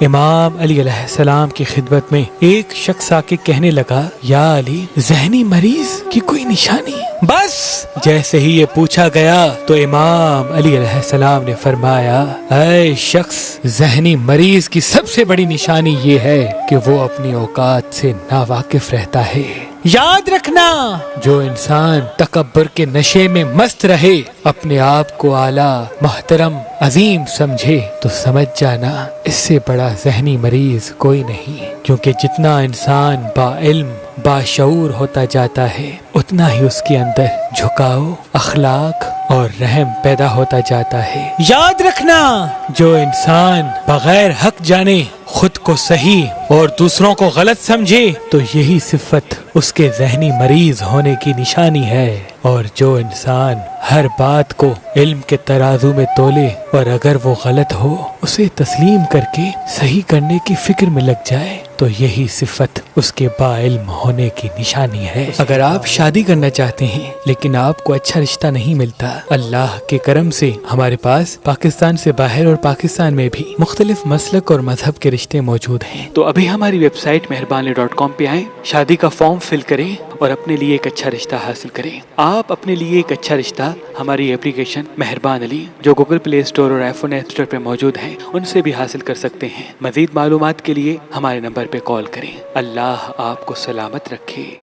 امام علی علیہ السلام کی خدمت میں ایک شخص آ کے کہنے لگا، یا علی، ذہنی مریض کی کوئی نشانی؟ بس جیسے ہی یہ پوچھا گیا تو امام علی علیہ السلام نے فرمایا، اے شخص، ذہنی مریض کی سب سے بڑی نشانی یہ ہے کہ وہ اپنی اوقات سے ناواقف رہتا ہے۔ یاد رکھنا، جو انسان تکبر کے نشے میں مست رہے، اپنے آپ کو اعلیٰ، محترم، عظیم سمجھے، تو سمجھ جانا اس سے بڑا ذہنی مریض کوئی نہیں، کیونکہ جتنا انسان با علم، باشعور ہوتا جاتا ہے، اتنا ہی اس کے اندر جھکاؤ، اخلاق اور رحم پیدا ہوتا جاتا ہے۔ یاد رکھنا، جو انسان بغیر حق جانے خود کو صحیح اور دوسروں کو غلط سمجھے تو یہی صفت اس کے ذہنی مریض ہونے کی نشانی ہے، اور جو انسان ہر بات کو علم کے ترازو میں تولے اور اگر وہ غلط ہو اسے تسلیم کر کے صحیح کرنے کی فکر میں لگ جائے تو یہی صفت اس کے با علم ہونے کی نشانی ہے۔ اگر آپ شادی کرنا چاہتے ہیں لیکن آپ کو اچھا رشتہ نہیں ملتا، اللہ کے کرم سے ہمارے پاس پاکستان سے باہر اور پاکستان میں بھی مختلف مسلک اور مذہب کے رشتے موجود ہیں، تو ابھی ہماری ویب سائٹ مہربانی.com پہ آئیں، شادی کا فارم فل کریں اور اپنے لیے ایک اچھا رشتہ حاصل کریں۔ آپ اپنے لیے ایک اچھا رشتہ ہماری اپلیکیشن مہربان علی، جو گوگل پلے اسٹور اور آئی فون ایپ اسٹور پہ موجود ہے، ان سے بھی حاصل کر سکتے ہیں۔ مزید معلومات کے لیے ہمارے نمبر پہ کال کریں۔ اللہ آپ کو سلامت رکھے۔